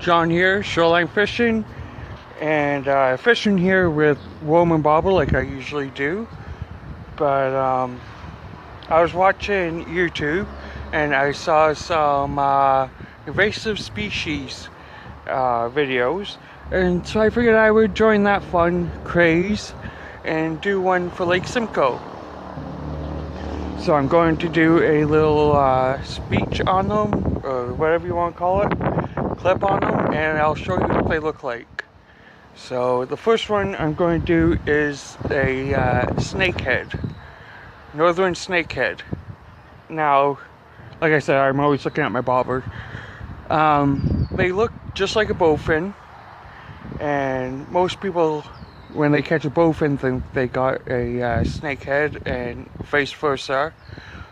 John here, Shoreline Fishing, and fishing here with worm and bobber like I usually do. But I was watching YouTube and I saw some invasive species videos, and so I figured I would join that fun craze and do one for Lake Simcoe. So I'm going to do a little speech on them, or whatever you want to call it, clip on them, and I'll show you what they look like. So the first one I'm going to do is a snakehead, northern snakehead. Now, like I said, I'm always looking at my bobber. They look just like a bowfin, and most people, when they catch a bowfin, think they got a snakehead, and vice versa,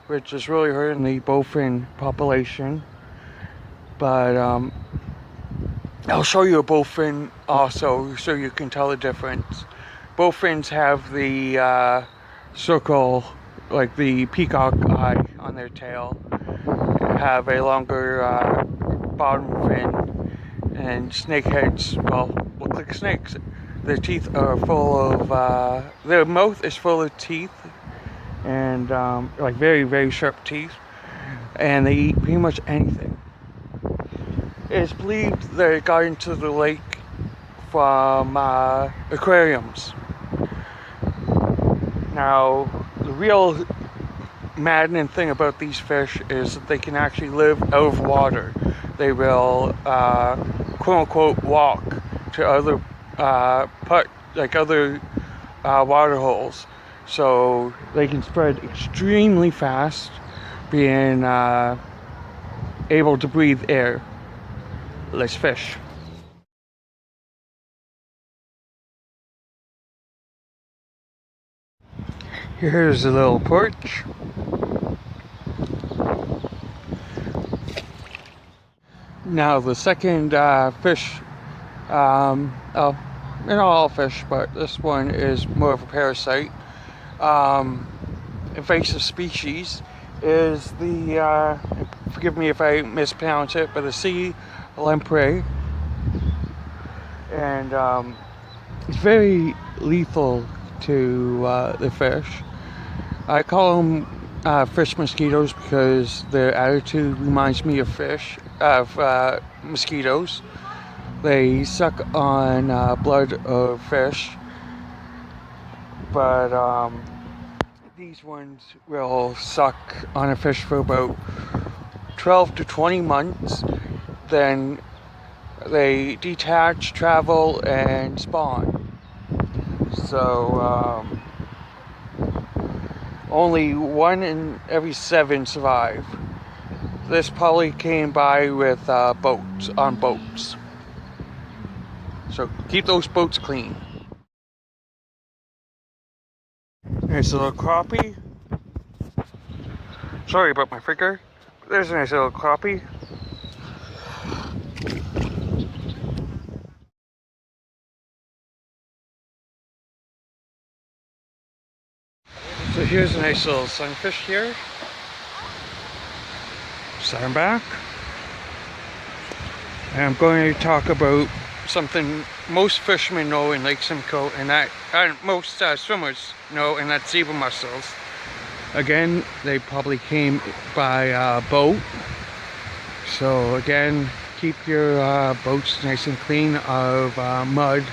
which is really hurting the bowfin population. But I'll show you a bowfin also, so you can tell the difference. Bowfins have the circle, like the peacock eye on their tail, have a longer bottom fin, and snakeheads, well, look like snakes. Their teeth are full of, their mouth is full of teeth, and like very, very sharp teeth, and they eat pretty much anything. It's believed they got into the lake from aquariums. Now, the real maddening thing about these fish is that they can actually live out of water. They will, quote unquote, walk to other other water holes, so they can spread extremely fast, being able to breathe air. Let's fish. Here's a little perch. Now the second fish, all fish, but this one is more of a parasite. Invasive species is the, forgive me if I mispronounce it, but the sea lamprey, and it's very lethal to the fish. I call them fish mosquitoes because their attitude reminds me of mosquitoes. They suck on blood of fish, but these ones will suck on a fish for about 12 to 20 months. Then they detach, travel, and spawn. So only 1 in every 7 survive. This probably came by with boats. So keep those boats clean. There's a little crappie. Sorry about my finger. There's a nice little crappie. So here's a nice little sunfish here. Set him back. And I'm going to talk about something most fishermen know in Lake Simcoe, and that most swimmers know, and that's zebra mussels. Again, they probably came by boat. So again, keep your boats nice and clean of mud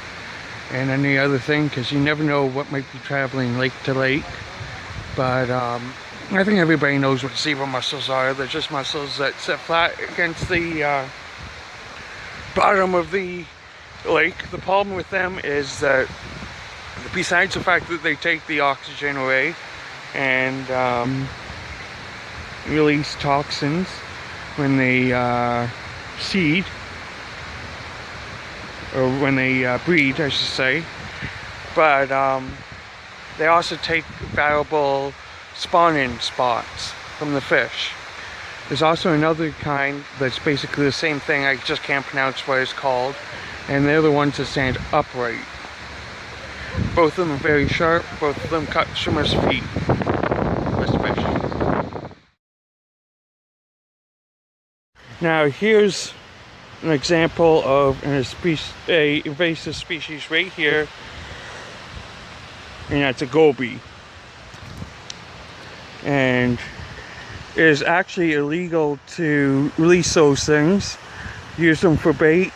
and any other thing, because you never know what might be traveling lake to lake. But I think everybody knows what zebra mussels are. They're just mussels that sit flat against the bottom of the lake. The problem with them is that, besides the fact that they take the oxygen away and release toxins when they seed, or when they breed, I should say, but they also take valuable spawning spots from the fish. There's also another kind that's basically the same thing, I just can't pronounce what it's called, and they're the ones that stand upright. Both of them are very sharp, both of them cut swimmers' feet. Let's fish. Now here's an example of a invasive species right here, and that's a goby. And it is actually illegal to release those things, use them for bait.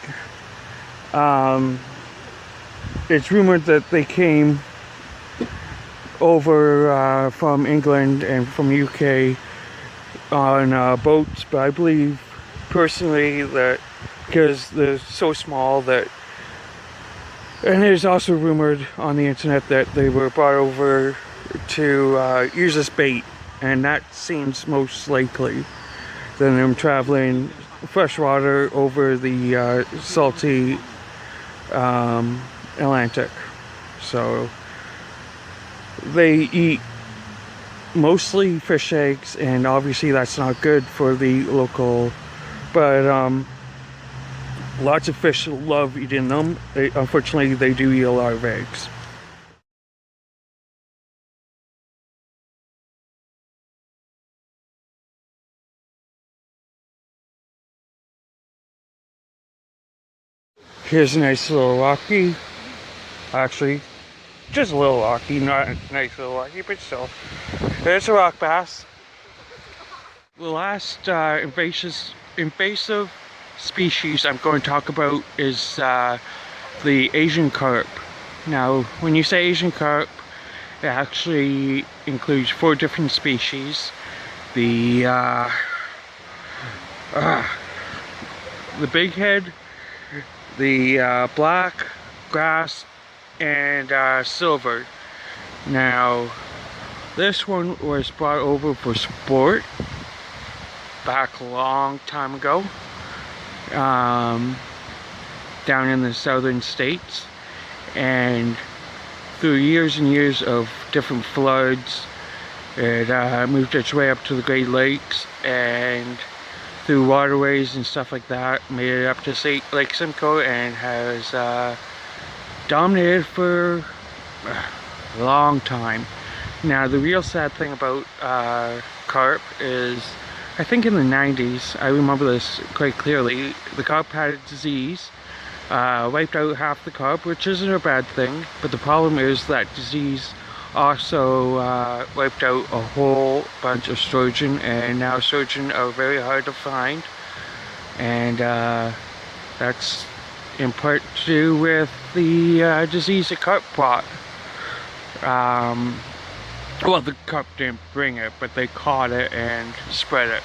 It's rumored that they came over from England and from UK on boats, but I believe personally that because they're so small that, and there's also rumored on the internet that they were brought over to use as bait, and that seems most likely than them traveling freshwater over the salty Atlantic. So they eat mostly fish eggs, and obviously that's not good for the local, but lots of fish love eating them. Unfortunately, they do eat a lot of eggs. Here's a nice little rocky. Actually, just a little rocky, not a nice little rocky, but still. There's a rock bass. The last invasive species I'm going to talk about is the Asian carp. Now, when you say Asian carp, it actually includes 4 different species. The big head, the black, grass, and silver. Now, this one was brought over for sport back a long time ago, down in the southern states, and through years and years of different floods, it moved its way up to the Great Lakes, and through waterways and stuff like that, made it up to Lake Simcoe, and has dominated for a long time. Now, the real sad thing about carp is, I think in the 90s, I remember this quite clearly, the carp had a disease, wiped out half the carp, which isn't a bad thing, but the problem is that disease also wiped out a whole bunch of sturgeon, and now sturgeon are very hard to find, and that's in part to do with the disease that carp brought. Well, the carp didn't bring it, but they caught it and spread it.